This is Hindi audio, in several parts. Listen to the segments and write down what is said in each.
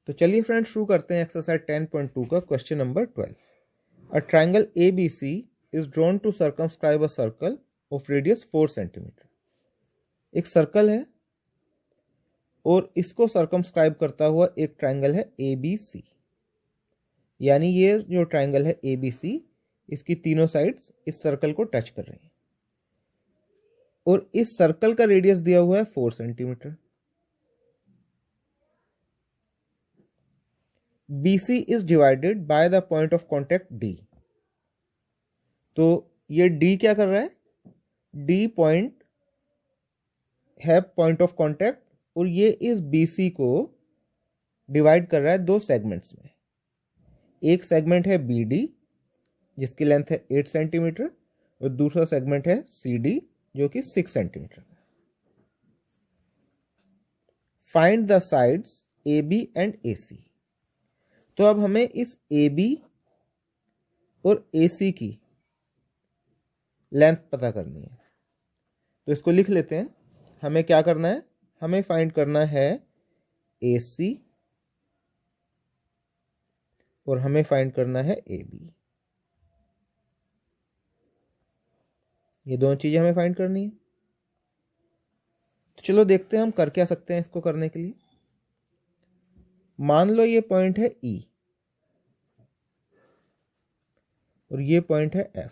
तो चलिए फ्रेंड्स शुरू करते हैं एक्सरसाइज 10.2 का question number 12। A triangle ABC is drawn to circumscribe a circle of radius 4 centimetre. एक सर्कल है और इसको सर्कमस्क्राइब करता हुआ एक ट्रायंगल है ABC। यानी ये जो ट्रायंगल है ABC, इसकी तीनों साइड्स इस सर्कल को टच कर रही हैं और इस सर्कल का रेडियस दिया हुआ है 4 centimetre. BC is divided by the point of contact D। तो ये D क्या कर रहा है? D पॉइंट है पॉइंट ऑफ कांटेक्ट और ये इस BC को डिवाइड कर रहा है दो सेगमेंट्स में। एक सेगमेंट है BD जिसकी लेंथ है 8 सेंटीमीटर और दूसरा सेगमेंट है CD जो कि 6 सेंटीमीटर है। Find the sides AB and AC। तो अब हमें इस AB और AC की लेंथ पता करनी है, तो इसको लिख लेते हैं। हमें क्या करना है? हमें फाइंड करना है AC और हमें फाइंड करना है AB। ये दोनों चीजें हमें फाइंड करनी है। तो चलो देखते हैं हम कर क्या सकते हैं इसको करने के लिए। मान लो ये पॉइंट है E और ये पॉइंट है F।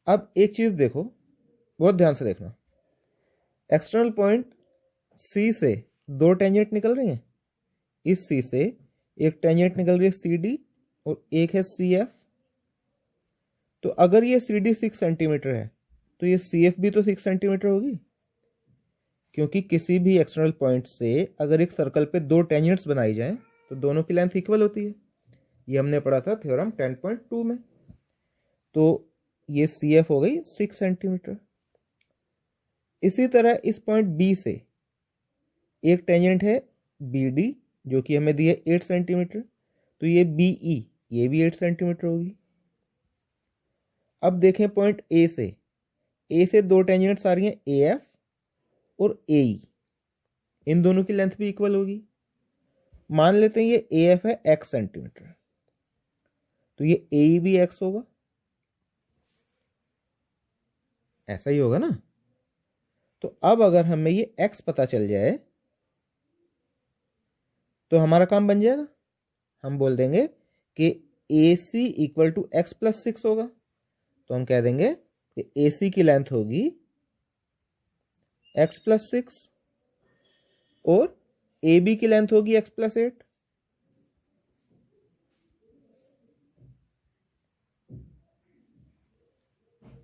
अब एक चीज देखो, बहुत ध्यान से देखना। एक्सटर्नल पॉइंट C से दो टेंजेंट निकल रही हैं। इस C से एक टेंजेंट निकल रही है CD और एक है CF। तो अगर ये CD 6 सेंटीमीटर है तो ये CF भी तो 6 सेंटीमीटर होगी, क्योंकि किसी भी एक्सटर्नल पॉइंट से अगर एक सर्कल पे दो टेंजेंट्स बनाई जाएं तो दोनों की लेंथ इक्वल होती है। ये हमने पढ़ा था थ्योरम 10.2 में। तो ये CF हो गई 6 सेंटीमीटर। इसी तरह इस पॉइंट B से एक टेंजेंट है BD जो कि हमें दी है 8 सेंटीमीटर, तो ये BE ये भी 8 सेंटीमीटर होगी। अब देखें पॉइंट A से दो टेंजेंट्स आ रही हैं AF और AE। इन दोनों की लेंथ भी इक्वल होगी। मान लेते हैं ये AF है x सेंटीमीटर, तो ये AE भी x होगा। ऐसा ही होगा ना। तो अब अगर हमें ये x पता चल जाए तो हमारा काम बन जाएगा। हम बोल देंगे कि AC equal to x plus 6 होगा। तो हम कह देंगे कि AC की लेंथ होगी x प्लस 6 और AB की लेंथ होगी x प्लस 8।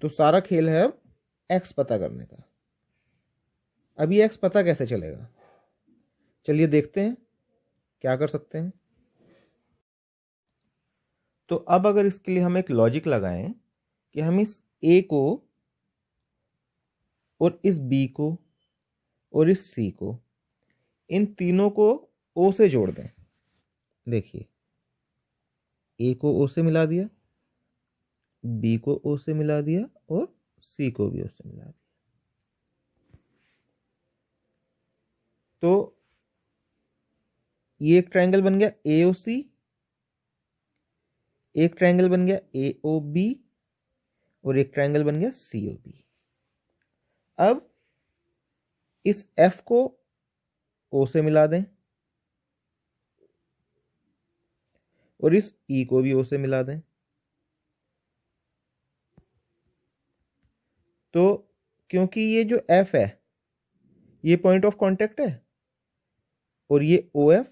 तो सारा खेल है अब x पता करने का। अब ये x पता कैसे चलेगा? चलिए देखते हैं क्या कर सकते हैं। तो अब अगर इसके लिए हम एक लॉजिक लगाएं कि हम इस A को और इस B को और इस C को, इन तीनों को O से जोड़ दें। देखिए A को O से मिला दिया, B को O से मिला दिया और C को भी O से मिला दिया। तो ये एक ट्रायंगल बन गया AOC, एक ट्रायंगल बन गया AOB और एक ट्रायंगल बन गया COB। अब इस F को O से मिला दें और इस E को भी O से मिला दें। तो क्योंकि ये जो F है ये पॉइंट ऑफ कांटेक्ट है और ये OF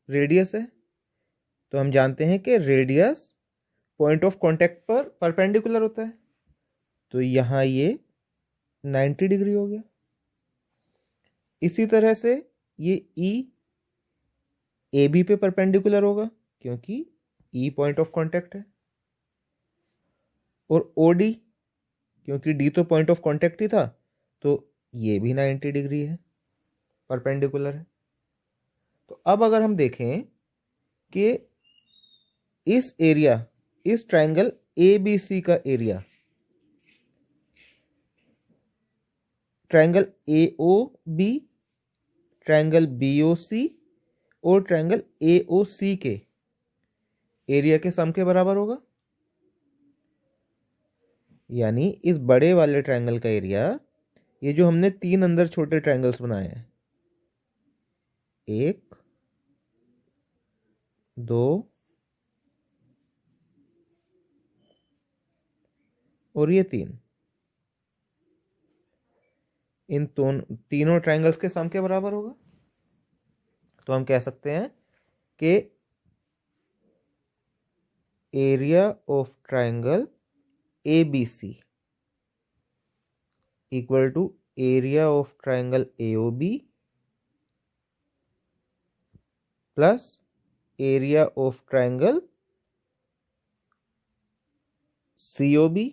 रेडियस है, तो हम जानते हैं कि रेडियस पॉइंट ऑफ कांटेक्ट पर परपेंडिकुलर होता है। तो यहां ये 90 डिग्री हो गया। इसी तरह से ये E AB पे परपेंडिकुलर होगा क्योंकि E पॉइंट ऑफ कांटेक्ट है, और OD क्योंकि D तो पॉइंट ऑफ कांटेक्ट ही था तो ये भी 90 डिग्री है, परपेंडिकुलर है। तो अब अगर हम देखें कि इस एरिया, इस ट्रायंगल ABC का area triangle AOB triangle BOC और ट्रायंगल AOC के एरिया के सम के बराबर होगा। यानी इस बड़े वाले ट्रायंगल का एरिया, ये जो हमने 3 अंदर छोटे ट्रायंगल्स बनाए हैं, 1 2 और ये 3, इन तीनों ट्रायंगल्स के सम के बराबर होगा। तो हम कह सकते हैं कि area of triangle ABC equal to area of triangle AOB plus area of triangle COB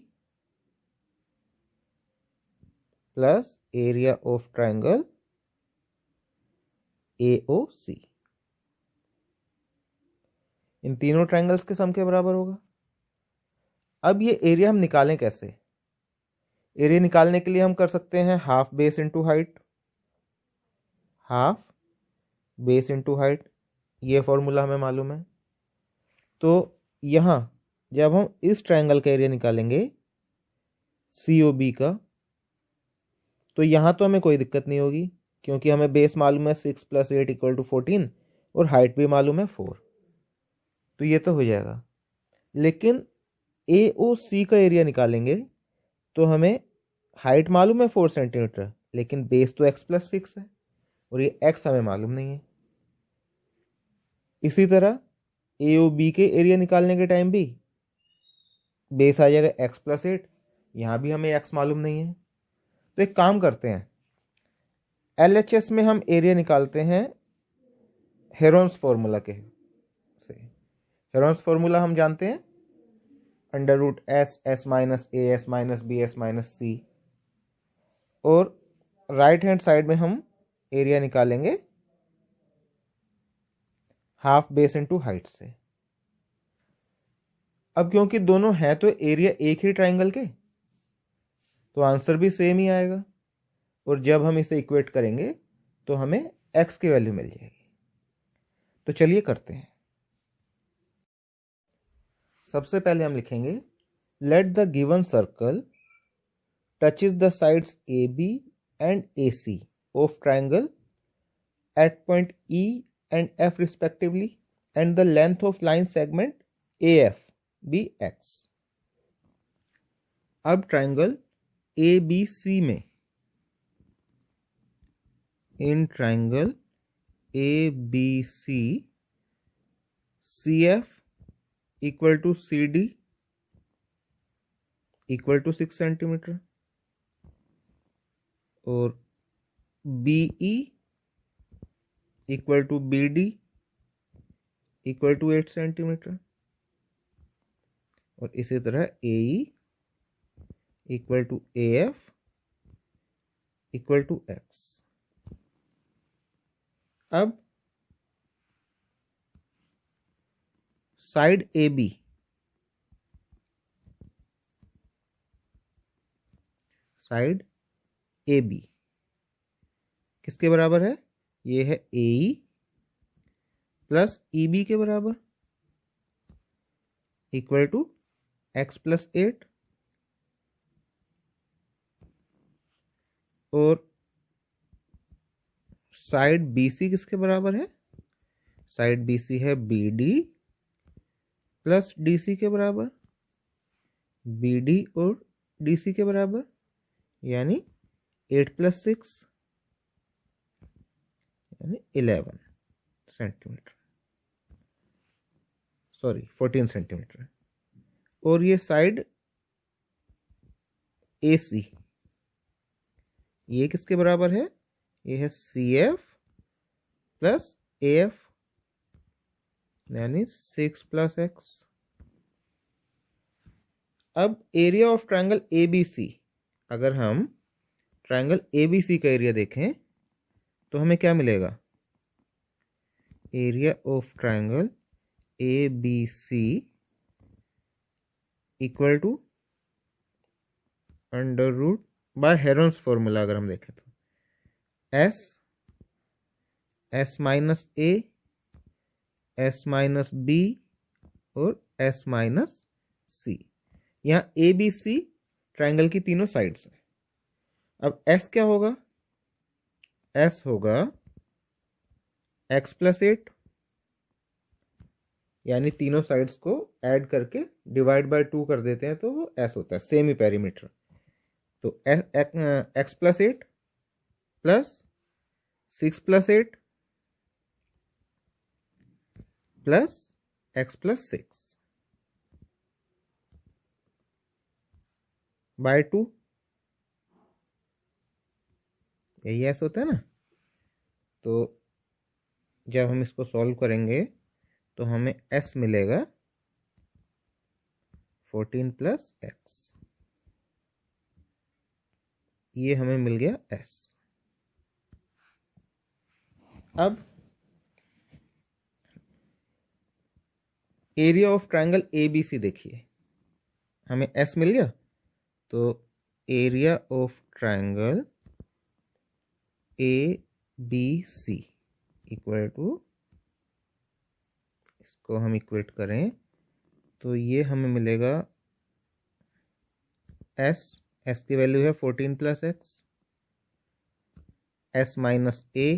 plus area of triangle AOC। इन तीनों ट्रायंगल्स के सम के बराबर होगा। अब ये एरिया हम निकालें कैसे? एरिया निकालने के लिए हम कर सकते हैं half base into height, half base into height, ये फॉर्मूला हमें मालूम है। तो यहां जब हम इस ट्रायंगल का एरिया निकालेंगे COB का, तो यहां तो हमें कोई दिक्कत नहीं होगी क्योंकि हमें बेस मालूम है 6 + 8 = 14 और हाइट भी मालूम है 4, तो ये तो हो जाएगा। लेकिन AOC का एरिया निकालेंगे तो हमें हाइट मालूम है 4 सेंटीमीटर, लेकिन बेस तो x + 6 है और ये x हमें मालूम नहीं है। इसी तरह AOB के एरिया निकालने के टाइम भी बेस आ जाएगा x + 8, यहां भी हमें x मालूम नहीं है। तो एक काम करते हैं, LHS में हम एरिया निकालते हैं हेरोन्स फॉर्मूला के से। हेरोन्स फॉर्मूला हम जानते हैं √S S - A S - B S - C, और राइट हैंड साइड में हम एरिया निकालेंगे हाफ बेस इंटू हाइट से। अब क्योंकि दोनों हैं तो एरिया एक ही ट्रायंगल के, तो आंसर भी सेम ही आएगा, और जब हम इसे इक्वेट करेंगे तो हमें x की वैल्यू मिल जाएगी। तो चलिए करते हैं। सबसे पहले हम लिखेंगे let the given circle touches the sides AB and AC of triangle eight point E and F respectively, and the length of line segment AF be x। अब ट्रायंगल ABC में, in triangle ABC CF equal to CD equal to 6 centimetre और BE equal to BD equal to 8 centimetre, और इसी तरह AE equal to AF equal to x। अब साइड AB, साइड AB किसके बराबर है? ये है AE प्लस EB के बराबर इक्वल टू x + 8, और साइड BC किसके बराबर है? साइड BC है BD प्लस DC के बराबर, BD और DC के बराबर, यानी 8 + 6 यानी 11 सेंटीमीटर, सॉरी 14 सेंटीमीटर। और ये साइड AC, ये किसके बराबर है? ये है CF प्लस AF यानी 6 + x। अब एरिया ऑफ ट्रायंगल ABC, अगर हम ट्रायंगल ABC का एरिया देखें तो हमें क्या मिलेगा? Area of triangle ABC equal to under root by Heron's formula, अगर हम देखें तो S s minus a, s minus b और एस माइनस सी। यहाँ ए बी सी ट्राइंगल की तीनों साइड्स है। अब एस क्या होगा? एस होगा एक्स प्लस 8, यानी तीनों साइड्स को ऐड करके डिवाइड बाय 2 कर देते हैं तो वो एस होता है, सेम ही पेरीमीटर। तो x plus 8 plus 6 plus 8 plus x plus 6 by 2, यही एस होता है ना। तो जब हम इसको सॉल्व करेंगे तो हमें एस मिलेगा 14 प्लस एक्स, ये हमें मिल गया एस। अब area of triangle A B C देखिए, हमें एस मिल गया, तो area of triangle A B C equal to, इसको हम इक्वेट करें तो ये हमें मिलेगा एस, एस की वैल्यू है 14 प्लस एक्स, एस माइनस ए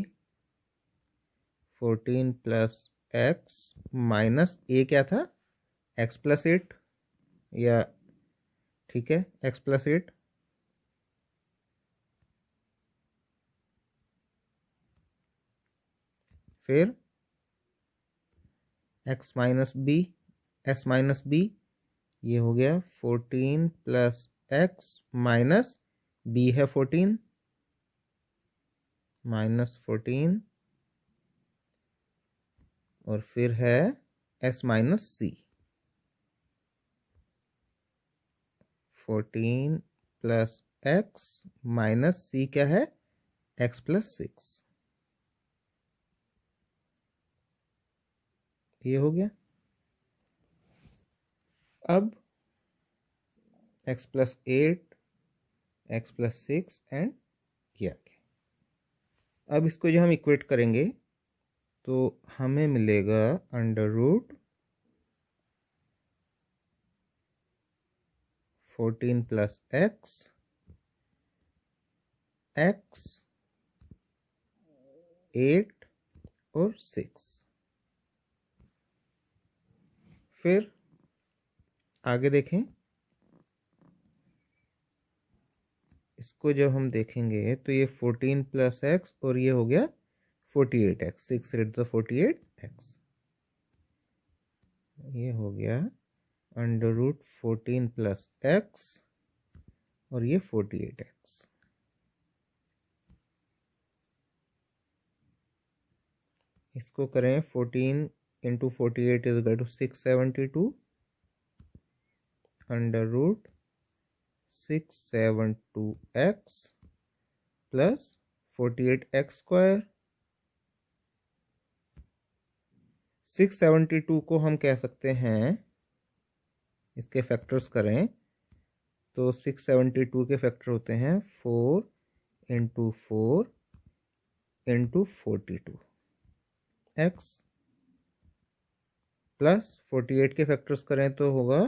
14 प्लस एक्स माइनस ए क्या था? एक्स प्लस 8, या ठीक है एक्स प्लस 8, फिर x minus b, s minus b, ये हो गया 14 प्लस एक्स माइनस बी है 14 माइनस 14, और फिर है एस माइनस सी 14 प्लस एक्स माइनस सी क्या है? एक्स प्लस 6, ये हो गया। अब x plus 8, x plus 6 and ये आ गया। अब इसको जो हम इक्वेट करेंगे तो हमें मिलेगा under root 14 plus x, x 8 और 6। फिर आगे देखें, इसको जब हम देखेंगे तो ये 14 प्लस एक्स और ये हो गया 48 एक्स, 6 8 48 एक्स, ये हो गया अंडर रूट 14 प्लस एक्स और ये 48 एक्स। इसको करें 14 into 48 is equal to 672 under root 672x plus 48x square. 672 को हम कह सकते हैं, इसके फैक्टर्स करें तो 672 के फैक्टर होते हैं 4 इंटू 4 इंटू 42 एक्स, प्लस 48 के फैक्टर्स करें तो होगा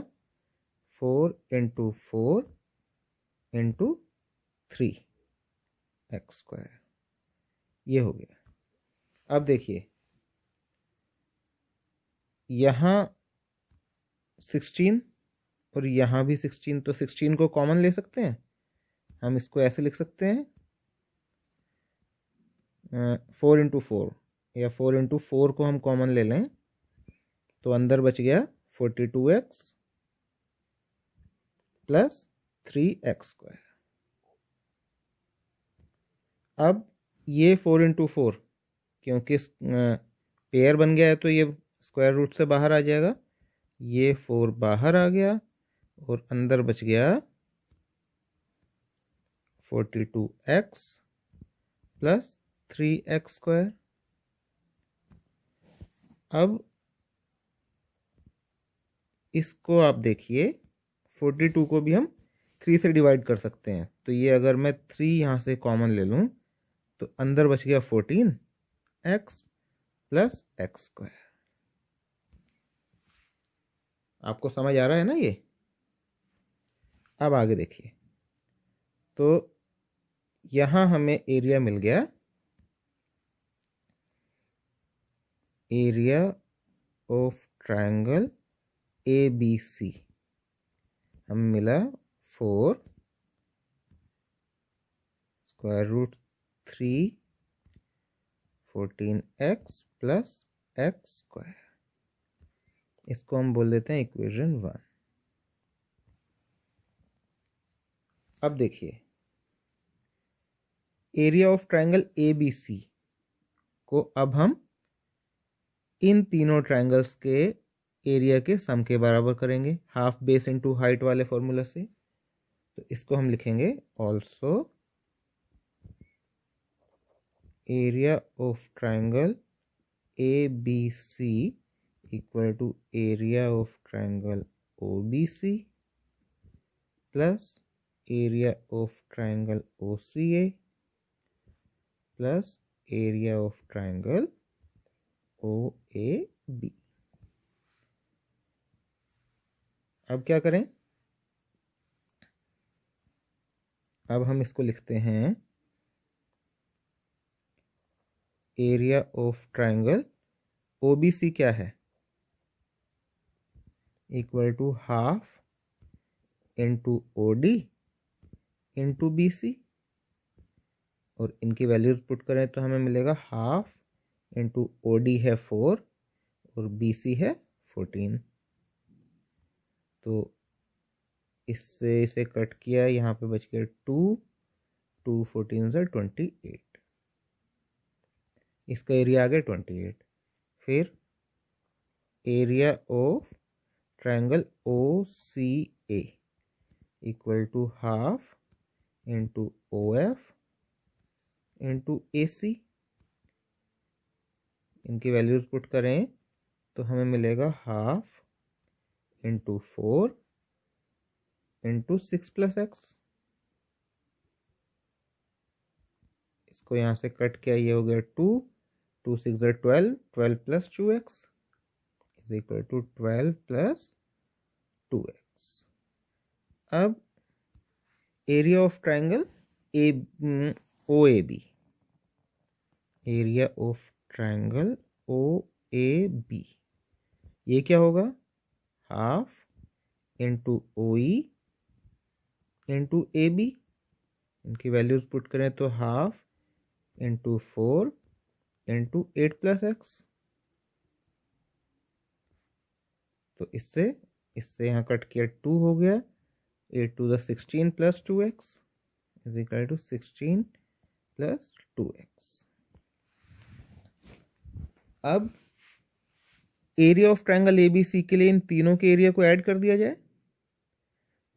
4 इंटू 4 इंटू 3 एक्स स्क्वायर, ये हो गया। अब देखिए यहाँ 16 और यहाँ भी 16, तो 16 को कॉमन ले सकते हैं, हम इसको ऐसे लिख सकते हैं 4 इंटू 4, या 4 इंटू 4 को हम कॉमन ले लें तो अंदर बच गया 42x प्लस 3x स्क्वायर। अब ये 4 इंटू 4 क्योंकि पेयर बन गया है तो ये स्क्वायर रूट से बाहर आ जाएगा, ये 4 बाहर आ गया और अंदर बच गया 42x प्लस 3x स्क्वायर। अब इसको आप देखिए 42 को भी हम 3 से डिवाइड कर सकते हैं, तो ये अगर मैं 3 यहाँ से कॉमन ले लूँ तो अंदर बच गया 14 एक्स प्लस एक्स स्क्वायर। आपको समझ आ रहा है ना ये? अब आगे देखिए, तो यहां हमें एरिया मिल गया, area of triangle A B C हमें मिला 4 square root 3 14x plus x square. इसको हम बोल देते हैं इक्वेशन 1। अब देखिए, area of triangle A B C को अब हम इन तीनों ट्रायंगल्स के एरिया के सम के बराबर करेंगे, हाफ बेस इनटू हाइट वाले फॉर्मूला से। तो इसको हम लिखेंगे also area of triangle A B C equal to area of triangle O B C plus area of triangle O C A plus area of triangle O A B. अब क्या करें? अब हम इसको लिखते हैं area of triangle O B C क्या है, equal to half into O D into B C, और इनकी वैल्यूज पुट करें तो हमें मिलेगा हाफ इंटू ओ डी है 4 और बी सी है 14। तो इससे इसे कट किया, यहाँ पे बच गया 2 2 14 से 28, इसका एरिया आ गया 28। फिर area of triangle O C A equal to half into O F into A C, इनकी वैल्यूज पुट करें तो हमें मिलेगा half into 4 into 6 plus x. इसको यहाँ से कट किया, ये हो गया 2 2 6 12 12 plus 2x is equal to 12 plus 2x। अब area of triangle A O A B, area of triangle O A B, ये क्या होगा? Half into O E into A B, इनकी वैल्यूज पुट करें तो half into 4 into 8 plus x. तो इससे यहाँ कट किया 2 हो गया, 8 to the 16 plus 2x is equal to 16 plus 2x। अब area of triangle A B C के लिए इन तीनों के एरिया को ऐड कर दिया जाए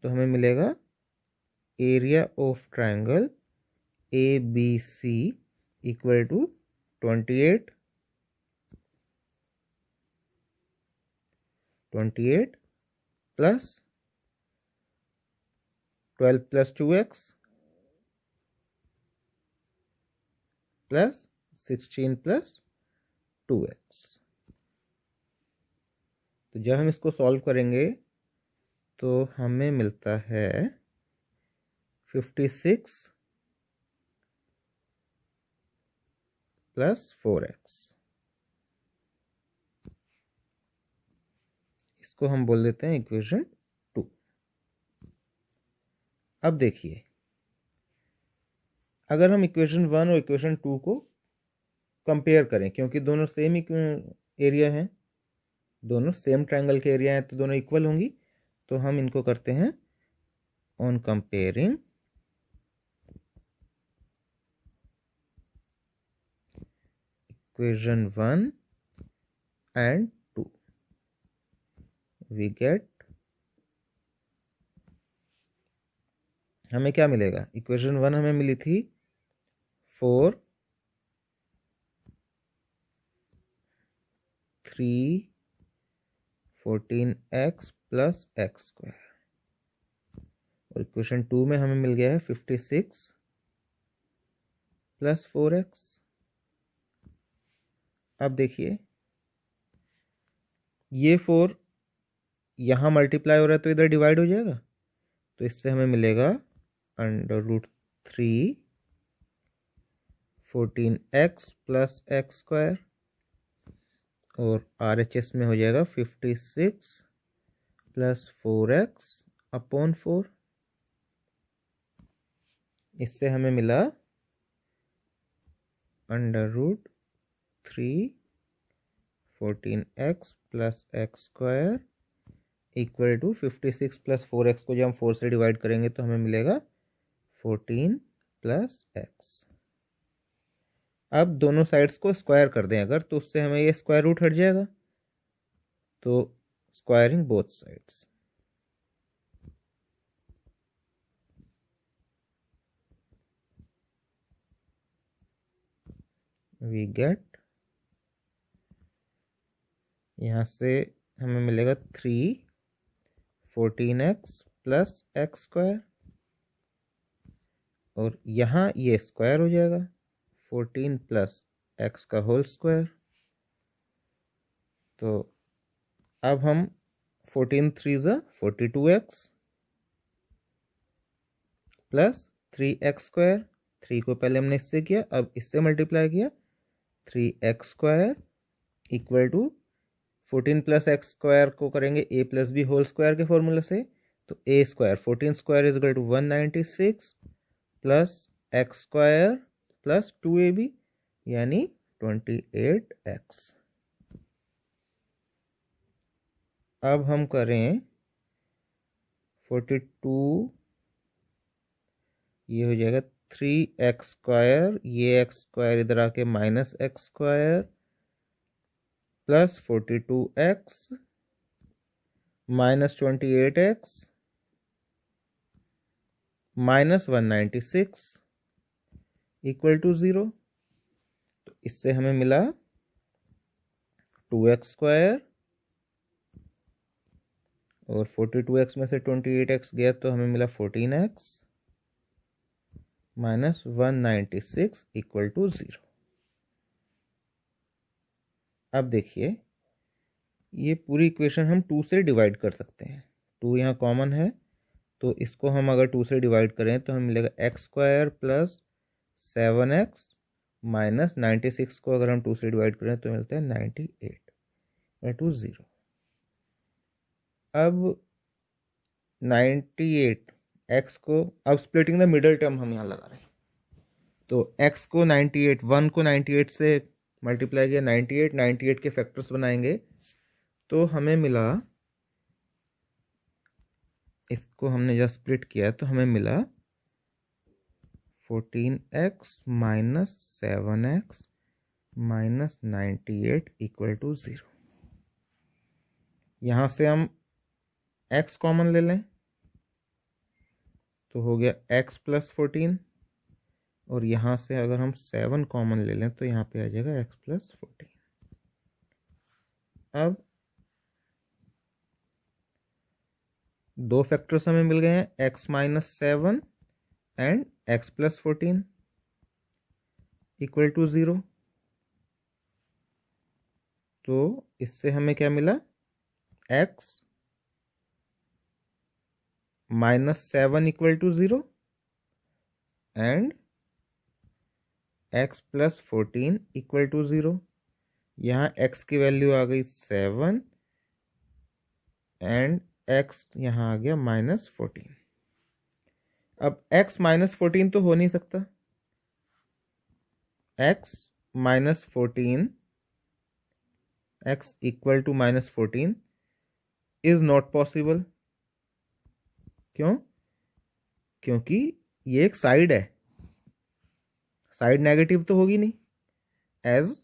तो हमें मिलेगा area of triangle A B C equal to 28 plus 12 plus 2x plus 16 plus 2x। तो जब हम इसको सॉल्व करेंगे तो हमें मिलता है 56 प्लस 4x। इसको हम बोल देते हैं इक्वेशन 2। अब देखिए, अगर हम इक्वेशन 1 और इक्वेशन 2 को कंपेयर करें, क्योंकि दोनों सेम एरिया हैं, दोनों सेम ट्रायंगल के एरिया हैं, तो दोनों इक्वल होंगी। तो हम इनको करते हैं on comparing equation 1 and 2 we get, हमें क्या मिलेगा? इक्वेशन 1 हमें मिली थी 4 3 14x प्लस एक्स स्क्वायर, और इक्वेशन 2 में हमें मिल गया है 56 प्लस 4x। अब देखिए ये 4 यहाँ मल्टीप्लाई हो रहा है तो इधर डिवाइड हो जाएगा, तो इससे हमें मिलेगा √3 14x प्लस एक्स स्क्वायर, और RHS में हो जाएगा 56 प्लस 4x अपॉन 4। इससे हमें मिला √3 14x plus x square equal to 56 plus 4x को जब हम 4 से डिवाइड करेंगे तो हमें मिलेगा 14 प्लस x। अब दोनों साइड्स को स्क्वायर कर दें अगर, तो उससे हमें ये स्क्वायर रूट हट जाएगा, तो squaring both sides we get, यहाँ से हमें मिलेगा 3 14x प्लस एक्स स्क्वायर, और यहाँ ये स्क्वायर हो जाएगा 14 प्लस एक्स का होल स्क्वायर। तो अब हम 14 3 ज़ा 42x प्लस 3x स्क्वायर, 3 को पहले हमने इससे किया, अब इससे मल्टीप्लाई किया, 3x square equal to 14 plus x square को करेंगे a plus b whole square के फॉर्मूला से, तो a square 14 square is equal to 196 plus x square plus 2ab यानी 28x। अब हम करें 42, ये हो जाएगा 3x स्क्वायर, ये एक्स स्क्वायर इधर आके minus x square plus 42x minus 28x minus 196 equal to 0। तो इससे हमें मिला 2x स्क्वायर, और 42x में से 28x गया तो हमें मिला 14x माइनस 196 इक्वल टू 0। अब देखिए ये पूरी इक्वेशन हम 2 से डिवाइड कर सकते हैं, 2 यहाँ कॉमन है, तो इसको हम अगर 2 से डिवाइड करें तो हमें मिलेगा x square plus 7x minus 96 को अगर हम 2 से डिवाइड करें तो मिलता है 98 टू 0। अब 98x को, अब स्प्लिटिंग द मिडल टर्म हम यहाँ लगा रहे हैं, तो x को 98, 1 को 98 से मल्टीप्लाई किया, 98 के फैक्टर्स बनाएंगे तो हमें मिला, इसको हमने जब स्प्लिट किया तो हमें मिला 14x minus 7x minus 98 equal to 0। यहाँ से हम x कॉमन ले लें तो हो गया x प्लस 14, और यहाँ से अगर हम 7 कॉमन ले लें तो यहाँ पे आ जाएगा x प्लस 14। अब दो फैक्टर्स हमें मिल गए हैं, x minus 7 and x plus 14 equal to 0। तो इससे हमें क्या मिला, x minus 7 equal to 0 and x plus 14 equal to 0। यहाँ x की वैल्यू आ गई 7 एंड x यहाँ आ गया माइनस 14। अब x माइनस 14 तो हो नहीं सकता, x minus 14, x equal to minus 14 is not possible. क्यों? क्योंकि ये एक साइड है, साइड नेगेटिव तो होगी नहीं, as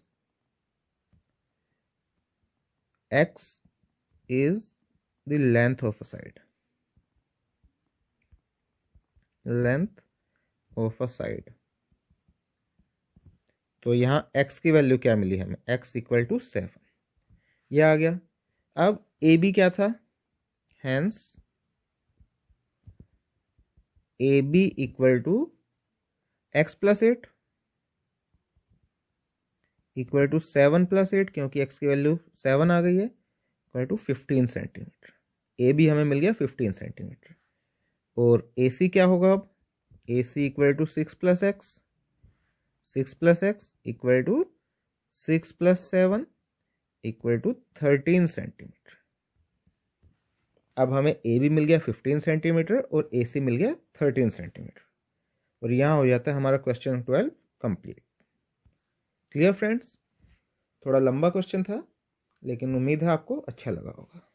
x is the length of a side, length of a side। तो यहां x की वैल्यू क्या मिली हमें, x इक्वल टू 7, ये आ गया। अब ए बी क्या था, hence A B equal to x plus 8 equal to 7 + 8, क्योंकि x की वैल्यू 7 आ गई है, equal to 15 centimetre. A B हमें मिल गया 15 सेंटीमीटर। और ए सी क्या होगा अब, A C equal to 6 + x, 6 + x equal to 6 + 7 equal to 13 centimetre. अब हमें ए बी मिल गया 15 सेंटीमीटर और ए सी मिल गया 13 सेंटीमीटर। और यहाँ हो जाता है हमारा क्वेश्चन 12 कंप्लीट। क्लियर फ्रेंड्स, थोड़ा लंबा क्वेश्चन था, लेकिन उम्मीद है आपको अच्छा लगा होगा।